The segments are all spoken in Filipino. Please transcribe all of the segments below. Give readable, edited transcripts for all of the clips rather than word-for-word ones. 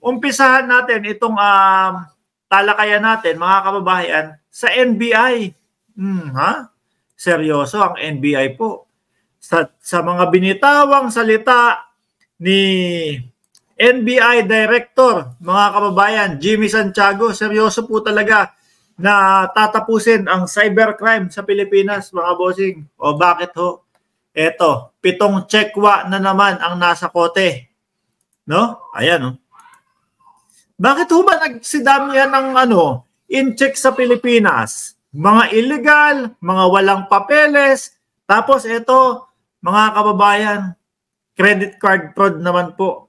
umpisahan natin itong talakayan natin, mga kababayan, sa NBI. Seryoso ang NBI po. Sa mga binitawang salita ni NBI Director, mga kababayan, Jimmy Santiago, seryoso po talaga na tatapusin ang cybercrime sa Pilipinas, mga bossing. O bakit ho? Eto, 7 tsekwa na naman ang nasa kote. No? Ayan, no? Bakit ho ba nagsidami yan ng in-check sa Pilipinas? Mga illegal, mga walang papeles, tapos eto, mga kababayan, credit card fraud naman po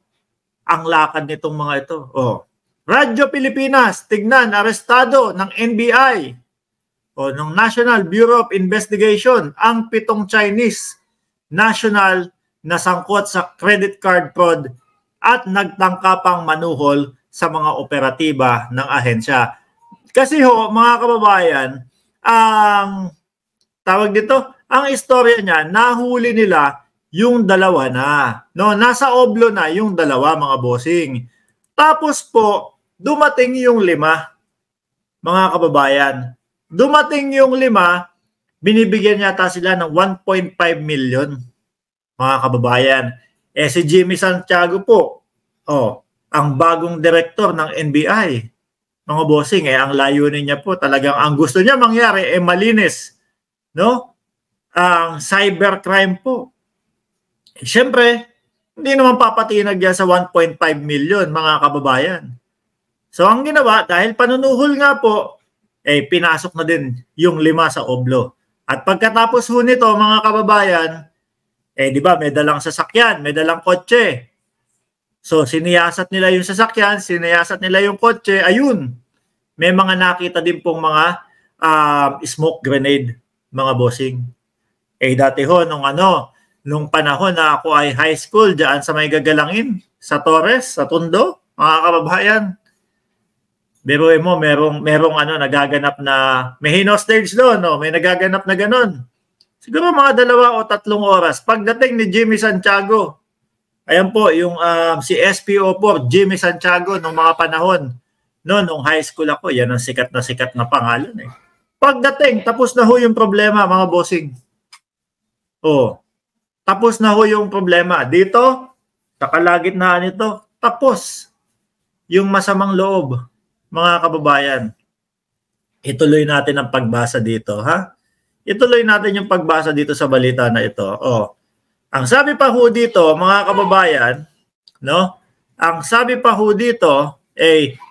ang lakad nitong mga ito. Radyo Pilipinas, tignan, arestado ng NBI ng National Bureau of Investigation ang 7 Chinese national na sangkot sa credit card fraud at nagtangka pang manuhol sa mga operatiba ng ahensya. Kasi ho, mga kababayan, ang tawag dito, ang istorya niya, nahuli nila yung 2 na. No, nasa oblo na yung 2, mga bossing. Tapos po, dumating yung 5, mga kababayan. Dumating yung 5, binibigyan yata sila ng 1.5 million, mga kababayan. Si Jimmy Santiago po, ang bagong director ng NBI, mga bossing, ang layunin niya po talagang, ang gusto niya mangyari malinis, no? Ang cybercrime po. Siyempre, hindi naman papatinag yan sa 1.5 million, mga kababayan. So, ang ginawa, dahil panunuhol nga po, pinasok na din yung 5 sa oblo. At pagkatapos ho nito, mga kababayan, di ba, may dalang sasakyan, may dalang kotse. So, siniyasat nila yung sasakyan, siniyasat nila yung kotse, ayun. May mga nakita din pong mga smoke grenade, mga bossing. Dati ho, nung panahon na ako ay high school diyan sa may gagalangin, sa Torres, sa Tondo, mga kababayan. Biruin mo, merong nagaganap na, may hostage doon, may nagaganap na ganun. Siguro mga 2 o 3 oras. Pagdating ni Jimmy Santiago, ayan po, yung si SPO4, Jimmy Santiago, nung mga panahon, nung high school ako, yan ang sikat na pangalan. Pagdating, tapos na ho yung problema, mga bossing. Tapos na ho yung problema. Dito, sa kalagitnaan nito, tapos yung masamang loob, mga kababayan. Ituloy natin ang pagbasa dito, ha? Ituloy natin yung pagbasa dito sa balita na ito. Ang sabi pa ho dito, mga kababayan, no? Ang sabi pa ho dito,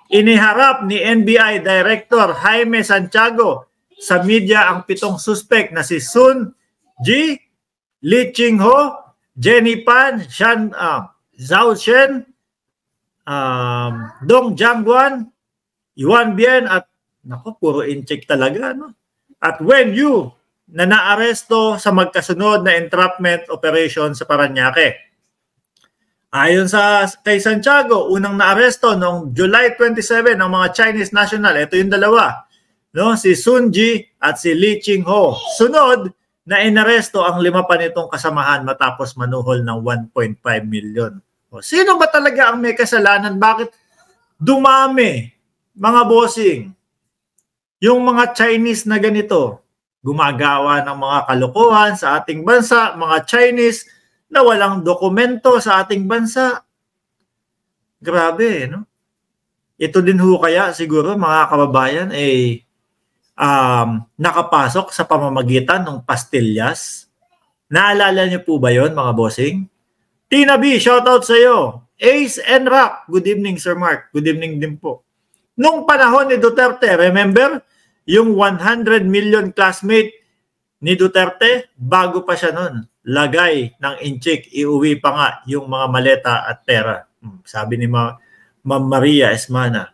iniharap ni NBI Director Jaime Santiago sa media ang 7 suspect na si Sun Ji, Li Chingho, Jenny Pan, Zhao Shen, Dong Jiangguan, Yuan Bien at puro in-check talaga, no? At Wen Yu na naaresto sa magkasunod na entrapment operation sa Parañaque. Ayon kay Santiago, unang naaresto noong July 27 ng mga Chinese national. Ito yung 2, no? Si Sun Ji at si Li Chingho. Sunod na inaresto ang 5 pa nitong kasamahan matapos manuhol ng 1.5 million. Sino ba talaga ang may kasalanan? Bakit dumami, mga bossing? Yung mga Chinese na ganito, gumagawa ng mga kalokohan sa ating bansa, mga Chinese na walang dokumento sa ating bansa. Grabe, no? Ito din ho kaya siguro, mga kababayan, nakapasok sa pamamagitan ng pastillas. Naalala niyo po ba yon, mga bossing? Tina B, shoutout sa iyo. Ace and Rock, good evening Sir Mark. Good evening din po. Nung panahon ni Duterte, remember? Yung 100 million classmate ni Duterte, bago pa siya nun, lagay ng in-check, iuwi pa nga yung mga maleta at pera. Sabi ni Ma'am Maria Esmana.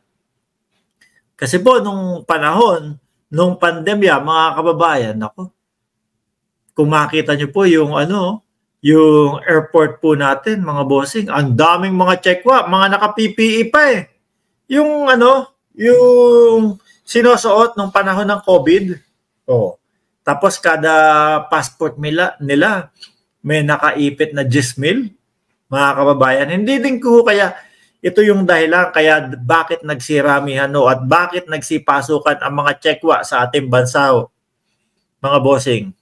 Kasi po, nung panahon, nung pandemya, mga kababayan, kung makita nyo po yung yung airport po natin, mga bossing, ang daming mga checkwa, mga naka-PPE pa Yung yung sinusuot nung panahon ng COVID. Tapos kada passport nila may nakaipit na 10,000, mga kababayan. Hindi din ko kaya ito yung dahilan kaya bakit nagsiramihan at bakit nagsipasukan ang mga Chekwa sa ating bansa, mga bossing.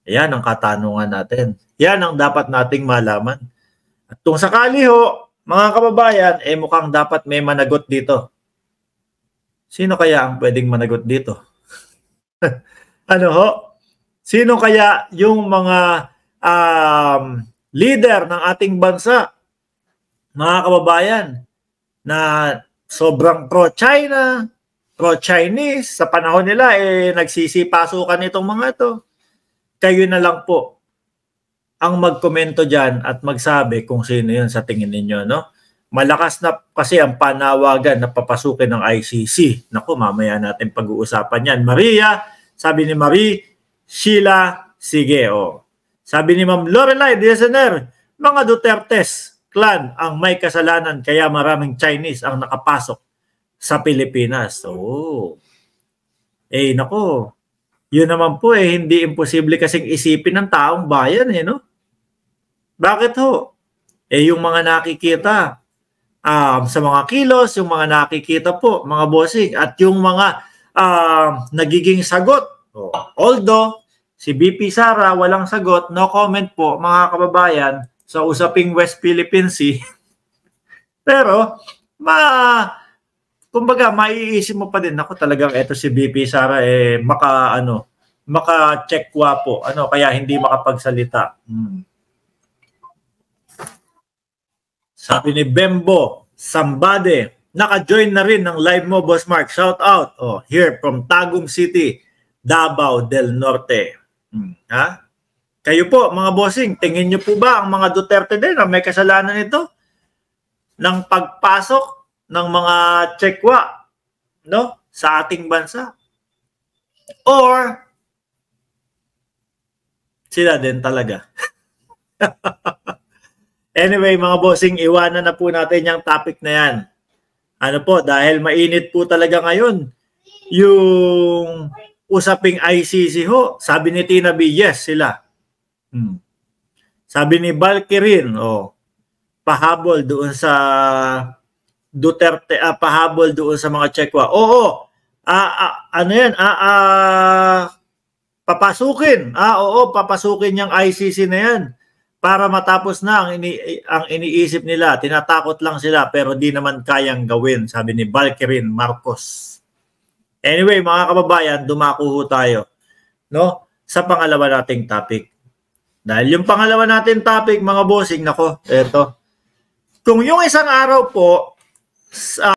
Yan ang katanungan natin. Yan ang dapat nating malaman. At kung sakali mga kababayan, mukhang dapat may managot dito. Sino kaya ang pwedeng managot dito? Sino kaya yung mga leader ng ating bansa, mga kababayan, na sobrang pro-China, pro-Chinese, sa panahon nila, nagsisipasukan itong mga ito. Kayo na lang po ang magkomento dyan at magsabi kung sino yun sa tingin ninyo, no? Malakas na kasi ang panawagan na papasukin ng ICC. Naku, mamaya natin pag-uusapan yan. Maria, sabi ni Marie, Sheila, sige, Sabi ni Ma'am Lorelai Diesener, mga Dutertes clan ang may kasalanan kaya maraming Chinese ang nakapasok sa Pilipinas. Nako, yun naman po hindi imposible kasing isipin ng taong bayan, no? Bakit yung mga nakikita sa mga kilos, yung mga nakikita po, mga bossing, at yung mga nagiging sagot. Although, si BP Sara walang sagot, no comment po, mga kababayan, sa usaping West Philippine Sea. Pero, kumbaga, maiisip mo pa din, ako talagang eto si BP Sara, maka-Chekwa po, kaya hindi makapagsalita. Sabi ni Bembo Sambade, naka-join na rin ng live mo, Boss Mark. Shout out. Here from Tagum City, Davao del Norte. Kayo po, mga bossing, tingin nyo po ba ang mga Duterte din ang may kasalanan ito ng pagpasok ng mga Chekwa, no, sa ating bansa? Or sila din talaga? Anyway, mga bossing, iwanan na po natin yung topic na yan. Dahil mainit po talaga ngayon yung usaping ICC Sabi ni Tina B, yes sila. Sabi ni Valkyrin, pahabol doon sa Duterte, pahabol doon sa mga Chekwa. Papasukin. Papasukin yung ICC na yan para matapos na ang iniisip nila. Tinatakot lang sila pero di naman kayang gawin, sabi ni Valkyrin Marcos. Anyway, mga kababayan, dumako tayo, no, sa pangalawa nating topic. Dahil yung pangalawa nating topic, mga bossing, nako, eto. Kung yung isang araw po